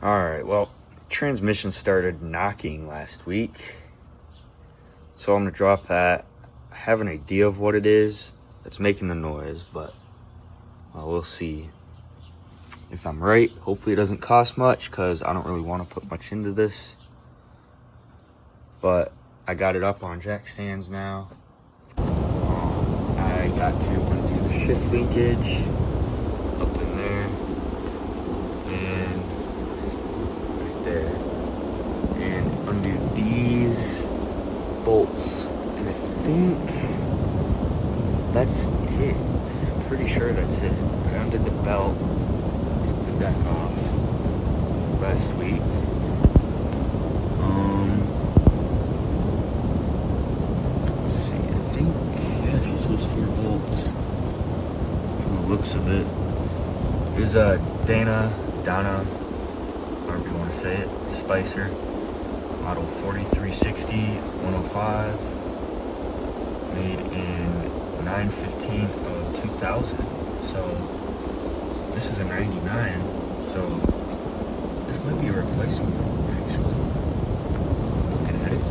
Alright, well, transmission started knocking last week, so I'm gonna drop that. I have an idea of what it is that's making the noise, but we'll see if I'm right. Hopefully it doesn't cost much, because I don't really want to put much into this. But I got it up on jack stands now. I got to undo the shift linkage up in there and right there, and undo these bolts, and I think that's it. I'm pretty sure that's it. I undid the belt, took the deck off last week. Let's see, I think, yeah, it's just those 4 bolts from the looks of it. There's a Dana, however you want to say it, Spicer, model 4360 105, made in 9/15 of 2000. So this is a 99, so this might be a replacement actually. Looking at it.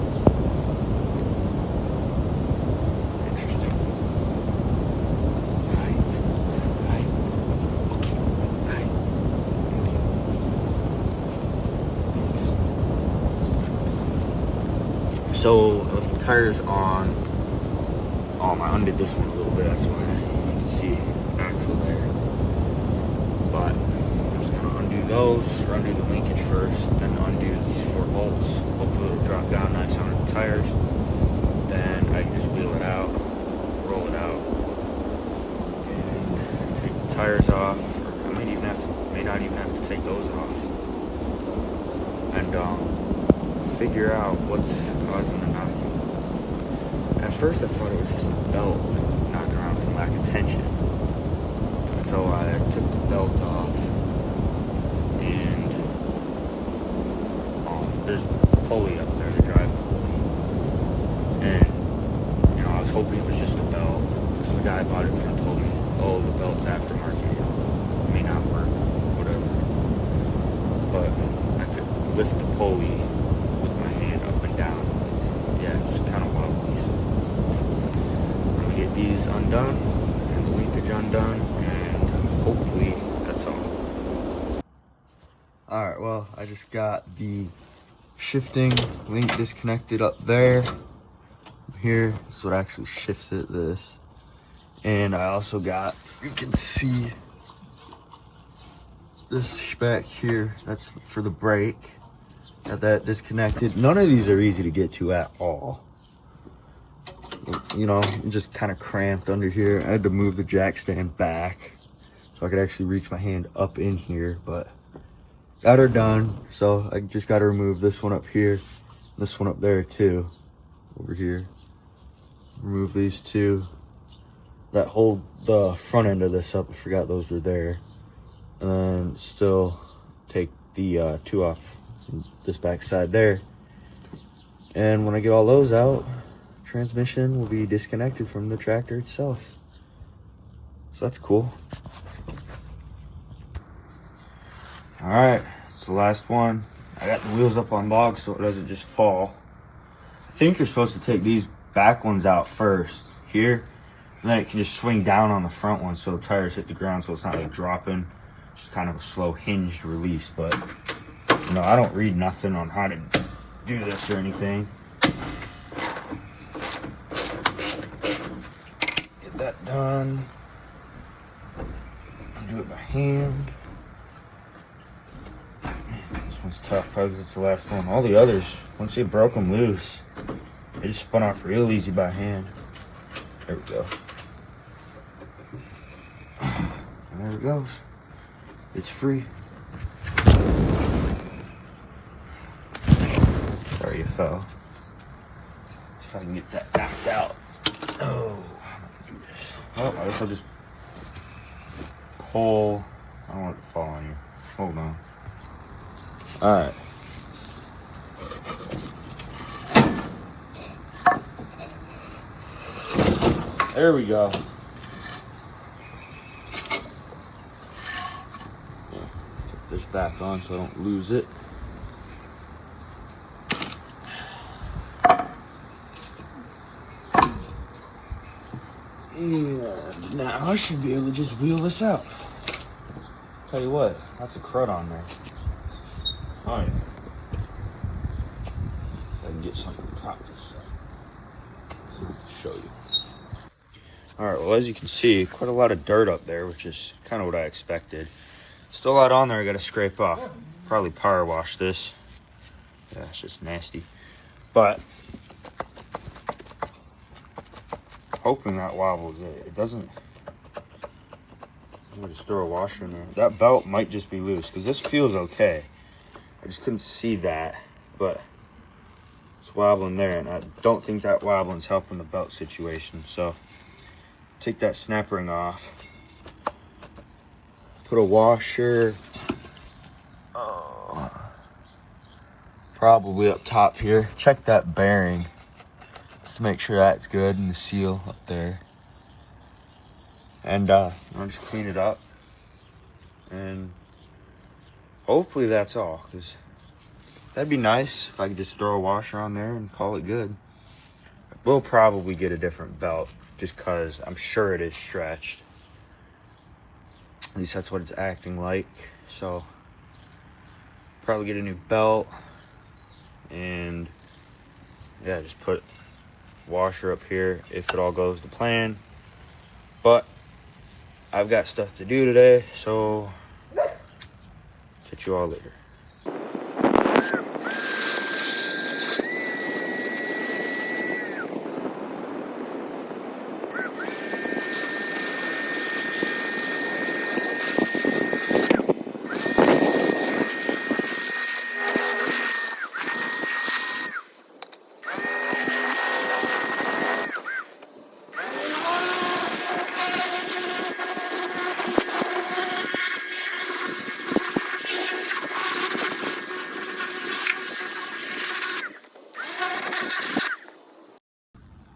Interesting. So I left the tires on. I undid this one a little bit, that's why you can see the axle there. But I'm just gonna undo those, or undo the linkage first, then undo these 4 bolts. Hopefully it'll drop down nice on the tires. Then I can just wheel it out, roll it out, and take the tires off. Or I may not even have to take those off. And figure out what's causing the knocking. At first I thought it was just the belt knocking around from lack of tension. So I took the belt off, and there's a pulley up there, the drive pulley. And I was hoping it was just the belt. So the guy I bought it from told me, oh, the belt's aftermarket, it may not work, whatever. But I could lift the pulley with my hand up and down. Yeah, it's kind of wobbly. I'm gonna get these undone and the linkage undone, and hopefully that's all. Alright, well, I just got the shifting link disconnected up there. Here, this is what actually shifts it, this. And I also got, you can see this back here, that's for the brake. Got that disconnected. None of these are easy to get to at all. Just kind of cramped under here. I had to move the jack stand back so I could actually reach my hand up in here, but got her done. So I just got to remove this one up here, this one up there too, over here. Remove these 2 that hold the front end of this up. I forgot those were there. And then still take the 2 off this back side there. And when I get all those out, transmission will be disconnected from the tractor itself. So that's cool. All right, it's the last one. I got the wheels up on logs so it doesn't just fall. I think you're supposed to take these back ones out first here, and then it can just swing down on the front one so the tires hit the ground, so it's not like dropping. Just kind of a slow hinged release. But I don't read nothing on how to do this or anything. Get that done. Do it by hand. This one's tough probably because it's the last one. All the others, once you broke them loose, they just spun off real easy by hand. There we go. And there it goes. It's free. Sorry you fell. If I can get that knocked out. Oh, I'm gonna do this. Oh, I guess I'll just pull. I don't want it to fall on you. Hold on. Alright. There we go. Yeah, this back on so I don't lose it. And now I should be able to just wheel this out. Tell you what, that's a crud on there. Oh yeah. If I can get something to prop this up. Show you. Alright, well, as you can see, quite a lot of dirt up there, which is kind of what I expected. Still a lot on there I gotta scrape off. Probably power wash this. Yeah, it's just nasty. But hoping that wobbles it. It doesn't. I'm gonna just throw a washer in there. That belt might just be loose because this feels okay. I just couldn't see that, but it's wobbling there, and I don't think that wobbling's helping the belt situation. So take that snap ring off. Put a washer. Probably up top here. Check that bearing just to make sure that's good, and the seal up there. And I'll just clean it up, and hopefully that's all, because that'd be nice if I could just throw a washer on there and call it good. We'll probably get a different belt just because I'm sure it is stretched. At least that's what it's acting like. So probably get a new belt, and yeah, just put washer up here if it all goes to plan. But I've got stuff to do today, so catch you all later.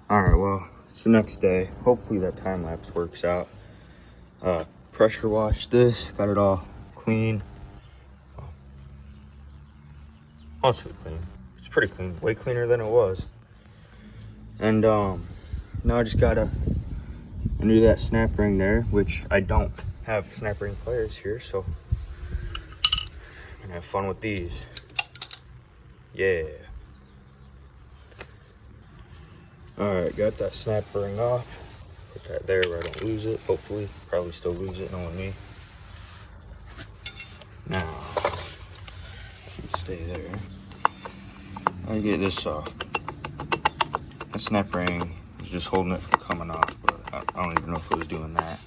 Alright, well, it's the next day. Hopefully that time lapse works out. Pressure washed this, got it all clean. Mostly clean. It's pretty clean, way cleaner than it was. And now I just gotta undo that snap ring there, which I don't have snap ring pliers here, so I'm gonna have fun with these. Yeah. Alright, got that snap ring off. Put that there where I don't lose it. Hopefully, probably still lose it, knowing me. Now, stay there. I get this off. That snap ring was just holding it from coming off, but I don't even know if it was doing that.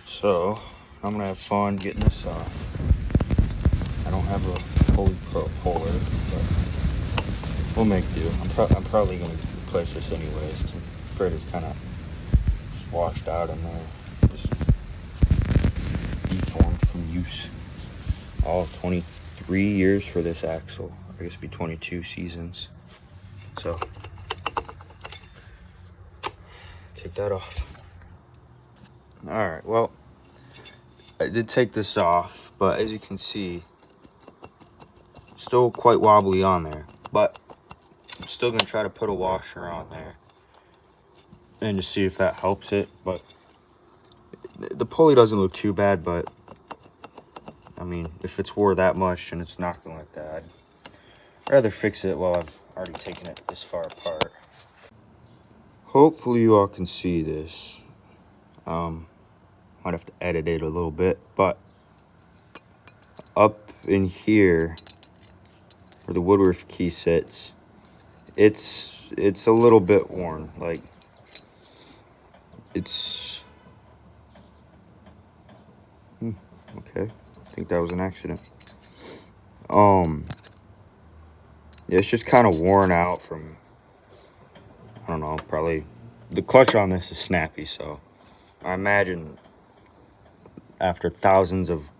So, I'm gonna have fun getting this off. I don't have a pulley puller, but we'll make do. I'm probably gonna replace this anyways. I'm afraid it's kind of just washed out in there, just deformed from use. All 23 years for this axle. I guess it'd be 22 seasons. So take that off. All right. Well, I did take this off, but as you can see, still quite wobbly on there. But I'm still gonna try to put a washer on there and just see if that helps it. But the pulley doesn't look too bad, but I mean, if it's wore that much and it's knocking like that, I'd rather fix it while I've already taken it this far apart. Hopefully you all can see this. Might have to edit it a little bit, but up in here where the Woodworth key sits, it's a little bit worn. Like, it's okay. I think that was an accident. Yeah, it's just kind of worn out from, I don't know, probably the clutch on this is snappy, so I imagine after thousands of,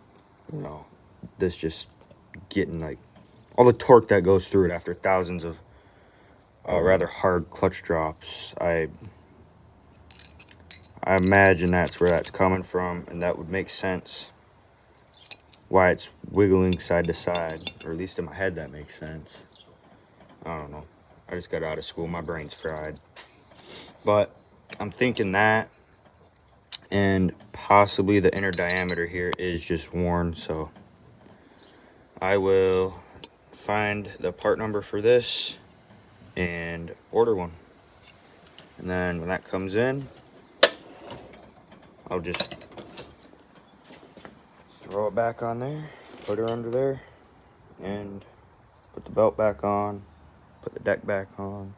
this just getting like all the torque that goes through it after thousands of rather hard clutch drops, I imagine that's where that's coming from, and that would make sense why it's wiggling side to side, or at least in my head that makes sense. I don't know. I just got out of school, my brain's fried. But I'm thinking that, and possibly the inner diameter here is just worn, so I will find the part number for this and order one. And then when that comes in, I'll just throw it back on there, put her under there, and put the belt back on, put the deck back on,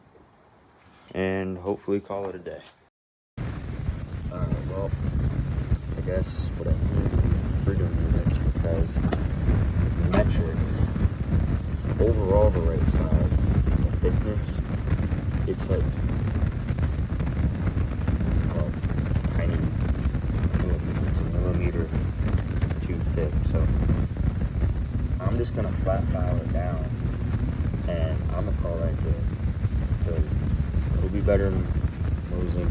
and hopefully call it a day. Alright, well, I guess what I need freedom unit, because metric, overall the right size, the thickness, it's like tiny millimeter, it's a millimeter too thick, so I'm just gonna flat file it down, and I'm gonna call that good, because it'll be better than losing.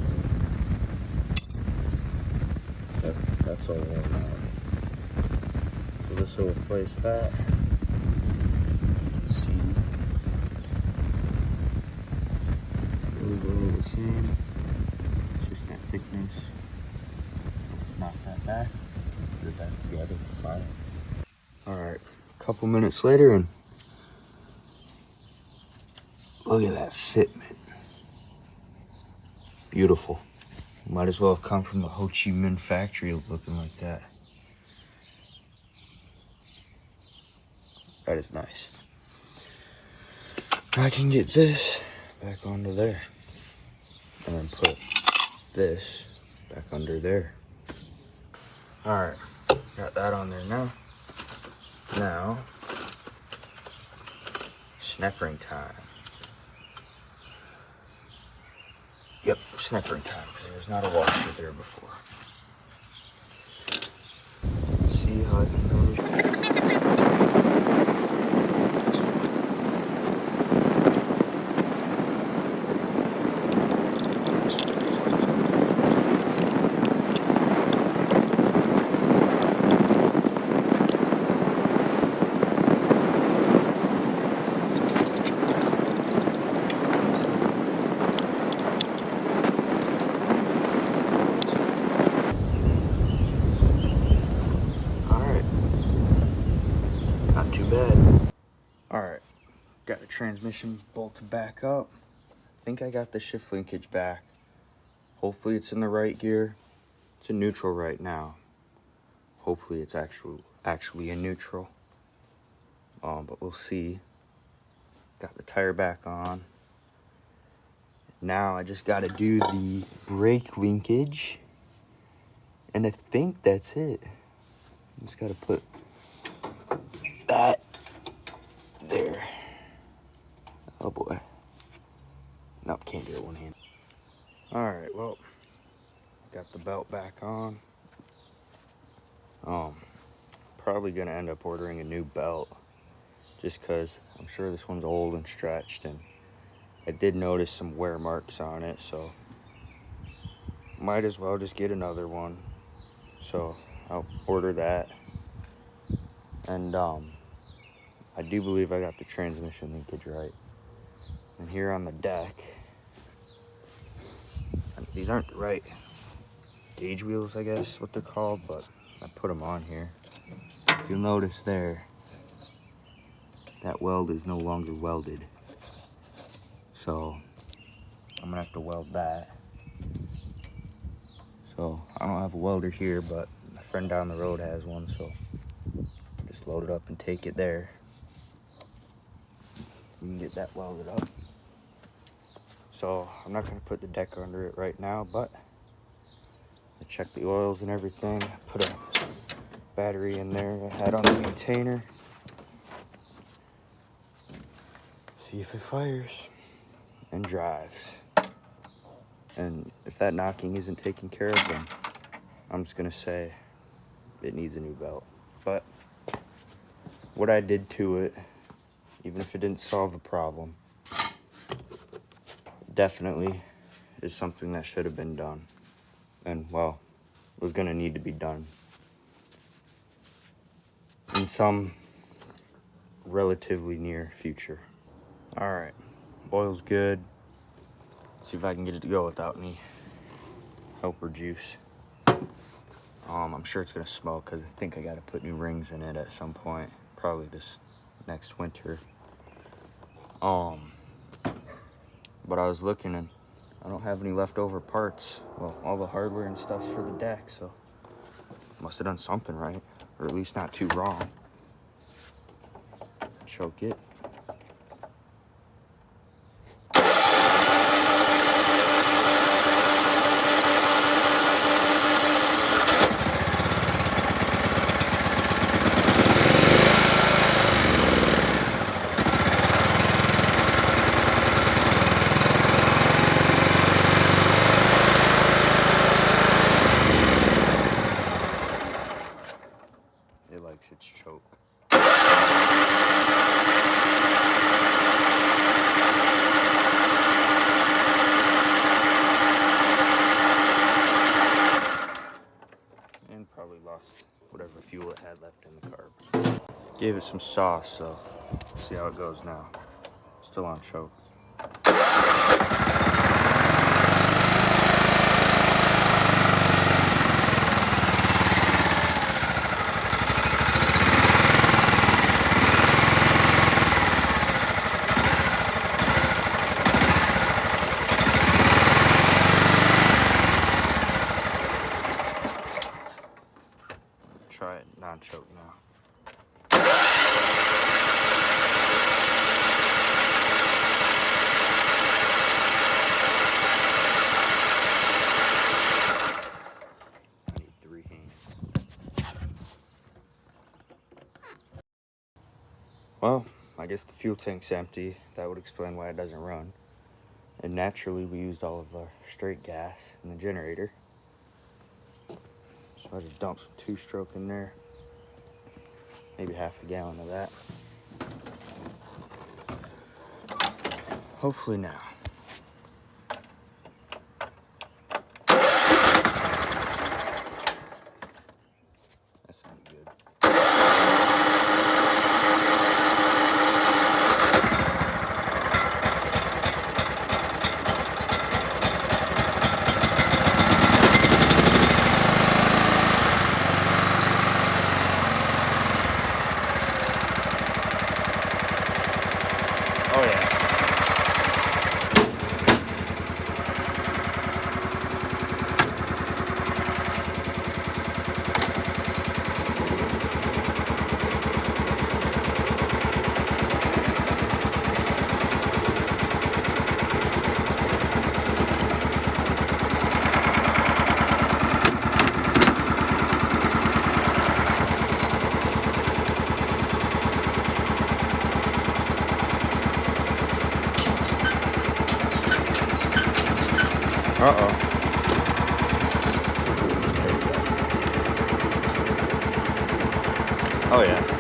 That's all worn out. So this will replace that. Let's see. Overall the same. It's just that thickness. Just knock that back. Put it back together. File. Alright. A couple minutes later, and look at that fitment. Beautiful. Might as well have come from the Ho Chi Minh factory looking like that. That is nice. I can get this back onto there. And then put this back under there. Alright, got that on there now. Now, snippering time. Yep, snippering time, because there's not a washer there before. Let's see how I can manage. Alright, got the transmission bolted back up. I think I got the shift linkage back. Hopefully it's in the right gear. It's in neutral right now. Hopefully it's actually in neutral. But we'll see. Got the tire back on. Now I just got to do the brake linkage. And I think that's it. Just got to put that there. Oh boy. Nope, can't do it one hand. Alright, well, got the belt back on. Probably gonna end up ordering a new belt, just because I'm sure this one's old and stretched, and I did notice some wear marks on it, so might as well just get another one. So I'll order that. And I do believe I got the transmission linkage right. And here on the deck, these aren't the right gauge wheels, I guess what they're called, but I put them on here. If you'll notice there, that weld is no longer welded. So I'm gonna have to weld that. So I don't have a welder here, but my friend down the road has one, so just load it up and take it there. You can get that welded up. So I'm not gonna put the deck under it right now, but I check the oils and everything. Put a battery in there I had on the maintainer. See if it fires and drives. And if that knocking isn't taken care of, then I'm just gonna say it needs a new belt. But what I did to it, even if it didn't solve the problem, definitely is something that should have been done. And well, was gonna need to be done. in some relatively near future. All right, oil's good. See if I can get it to go without any helper juice. I'm sure it's gonna smell because I think I gotta put new rings in it at some point, probably this next winter. But I was looking and I don't have any leftover parts. Well, all the hardware and stuff's for the deck, so must have done something right, or at least not too wrong. Choke it. It likes its choke. And probably lost whatever fuel it had left in the carb. Gave it some sauce, so see how it goes now. Still on choke. Try it non-choke now. I need 3 hands. Well, I guess the fuel tank's empty. That would explain why it doesn't run. And naturally, we used all of our straight gas in the generator. So I just dumped some 2-stroke in there. Maybe half a gallon of that. Hopefully now. That sounded good. Oh yeah. Uh-oh. Oh yeah.